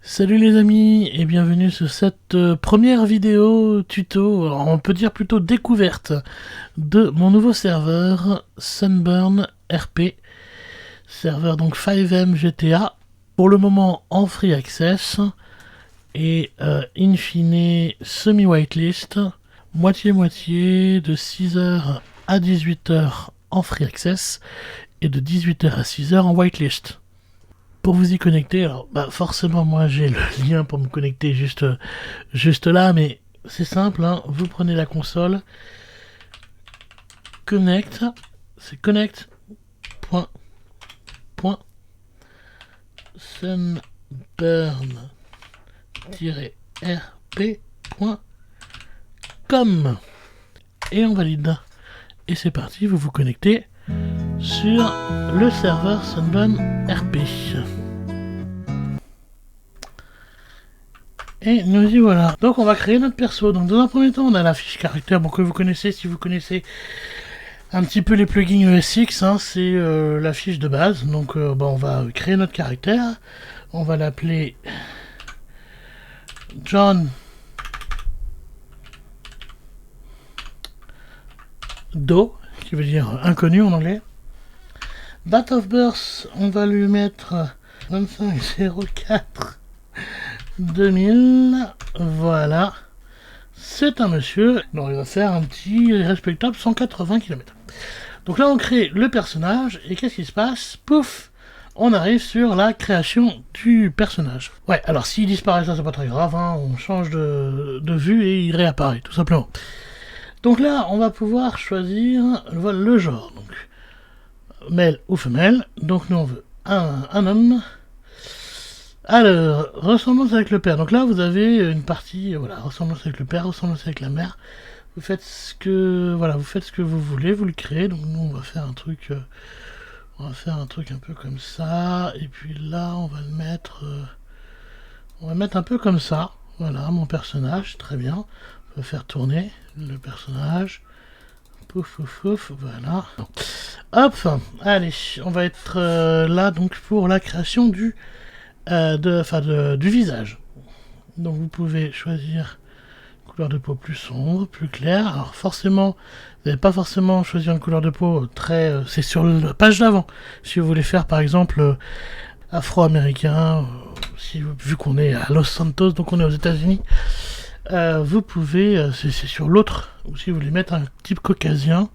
Salut les amis et bienvenue sur cette première vidéo tuto, alors on peut dire plutôt découverte de mon nouveau serveur Sunburn RP, serveur donc 5M GTA, pour le moment en free access et in fine semi-whitelist, moitié-moitié de 6h à 18h en free access et de 18h à 6h en whitelist. Pour vous y connecter, alors forcément moi j'ai le lien pour me connecter juste là, mais c'est simple, hein, vous prenez la console, connect, c'est connect.sunburn-rp.com et on valide. Et c'est parti, vous vous connectez sur le serveur Sunburn RP. Et nous y voilà. Donc on va créer notre perso. Donc dans un premier temps, on a la fiche caractère, bon, que vous connaissez si vous connaissez un petit peu les plugins ESX, hein, c'est la fiche de base. Donc on va créer notre caractère. On va l'appeler John Doe, qui veut dire inconnu en anglais. Date of birth, on va lui mettre 25/04 2000, voilà. C'est un monsieur, donc il va faire un petit respectable 180 km. Donc là on crée le personnage, et qu'est-ce qui se passe? Pouf, on arrive sur la création du personnage. Ouais, alors s'il disparaît, ça c'est pas très grave, hein, on change de vue et il réapparaît, tout simplement. Donc là, on va pouvoir choisir le genre, donc mâle ou femelle. Donc nous on veut un homme. Alors, ressemblance avec le père. Donc là, vous avez une partie, voilà, ressemblance avec le père, ressemblance avec la mère. Vous faites ce que, voilà, vous faites ce que vous voulez, vous le créez. Donc nous, on va faire un truc un peu comme ça. Et puis là, on va le mettre, un peu comme ça. Voilà, mon personnage, très bien. On peut faire tourner le personnage. Pouf, pouf, pouf, voilà. Hop, allez, on va être là donc pour la création du visage. Donc vous pouvez choisir une couleur de peau plus sombre, plus claire. Alors forcément, vous n'allez pas forcément choisir une couleur de peau très... c'est sur la page d'avant. Si vous voulez faire par exemple afro-américain, vu qu'on est à Los Santos, donc on est aux États-Unis, vous pouvez, c'est sur l'autre, ou si vous voulez mettre un type caucasien.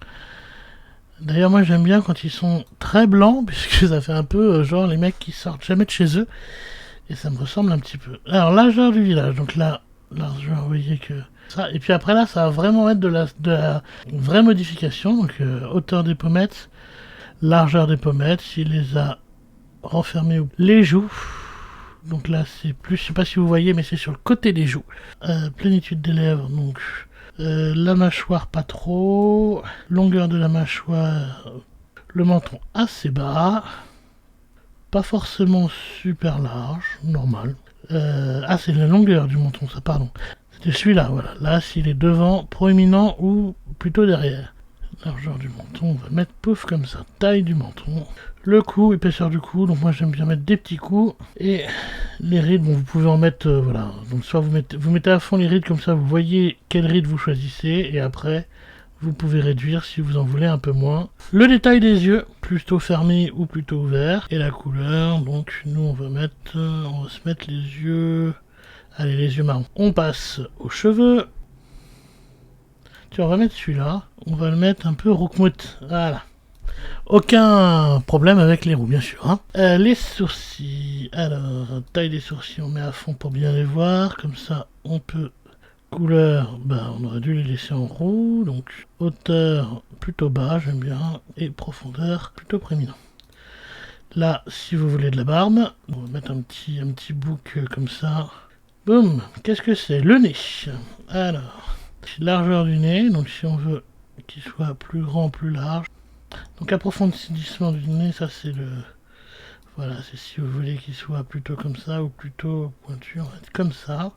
D'ailleurs moi j'aime bien quand ils sont très blancs, puisque ça fait un peu genre les mecs qui sortent jamais de chez eux, et ça me ressemble un petit peu. Alors largeur du village, donc là, largeur, vous voyez que ça, et puis après là ça va vraiment être de la vraie modification, donc hauteur des pommettes, largeur des pommettes, s'il les a renfermées, les joues, donc là c'est plus, je sais pas si vous voyez, mais c'est sur le côté des joues, plénitude des lèvres, donc la mâchoire pas trop, longueur de la mâchoire, le menton assez bas, pas forcément super large, normal. C'est la longueur du menton, ça, pardon. C'était celui-là, voilà. Là, s'il est devant, proéminent ou plutôt derrière. Largeur du menton, on va mettre pouf comme ça. Taille du menton. Le cou, épaisseur du cou, donc moi j'aime bien mettre des petits coups. Et les rides, bon, vous pouvez en mettre, voilà. Donc soit vous mettez à fond les rides, comme ça vous voyez quelle ride vous choisissez. Et après, vous pouvez réduire si vous en voulez un peu moins. Le détail des yeux, plutôt fermé ou plutôt ouvert. Et la couleur, donc nous on va se mettre les yeux... Allez, les yeux marrons. On passe aux cheveux. Tiens, on va mettre celui-là. On va le mettre un peu roukmout. Voilà. Aucun problème avec les roux, bien sûr. Hein. Les sourcils. Alors, taille des sourcils, on met à fond pour bien les voir. Comme ça, on peut... Couleur, on aurait dû les laisser en roux. Donc, hauteur, plutôt bas, j'aime bien. Et profondeur, plutôt prééminent. Là, si vous voulez de la barbe, on va mettre un petit bouc comme ça. Boum, qu'est-ce que c'est? Le nez. Alors, largeur du nez, donc si on veut qu'il soit plus grand, plus large. Donc approfondissement du nez, ça c'est le... Voilà, c'est si vous voulez qu'il soit plutôt comme ça ou plutôt pointu, on va être comme ça.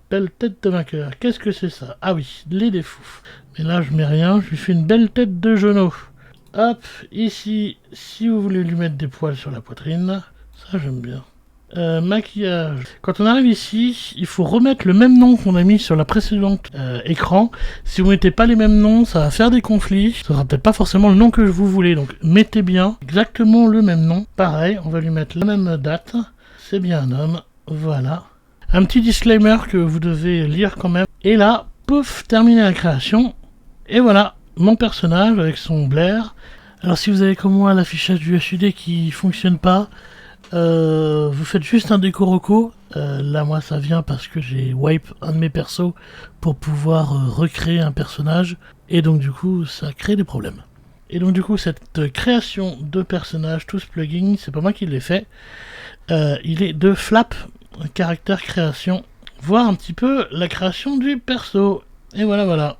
Belle tête de vainqueur, qu'est-ce que c'est ça? Ah oui, les défauts. Mais là je mets rien, je lui fais une belle tête de genou. Hop, ici, si vous voulez lui mettre des poils sur la poitrine, ça j'aime bien. Maquillage. Quand on arrive ici, il faut remettre le même nom qu'on a mis sur la précédente écran. Si vous mettez pas les mêmes noms, ça va faire des conflits. Ce sera peut-être pas forcément le nom que vous voulez. Donc mettez bien exactement le même nom. Pareil, on va lui mettre la même date. C'est bien un homme. Voilà. Un petit disclaimer que vous devez lire quand même. Et là, pouf, terminé la création. Et voilà, mon personnage avec son Blair. Alors si vous avez comme moi l'affichage du HUD qui fonctionne pas, vous faites juste un déco-roco. Là moi ça vient parce que j'ai wipe un de mes persos pour pouvoir recréer un personnage. Et donc du coup ça crée des problèmes. Et donc du coup cette création de personnage, tout ce plugin, c'est pas moi qui l'ai fait. Il est de Flap, caractère création. Voir un petit peu la création du perso. Et voilà.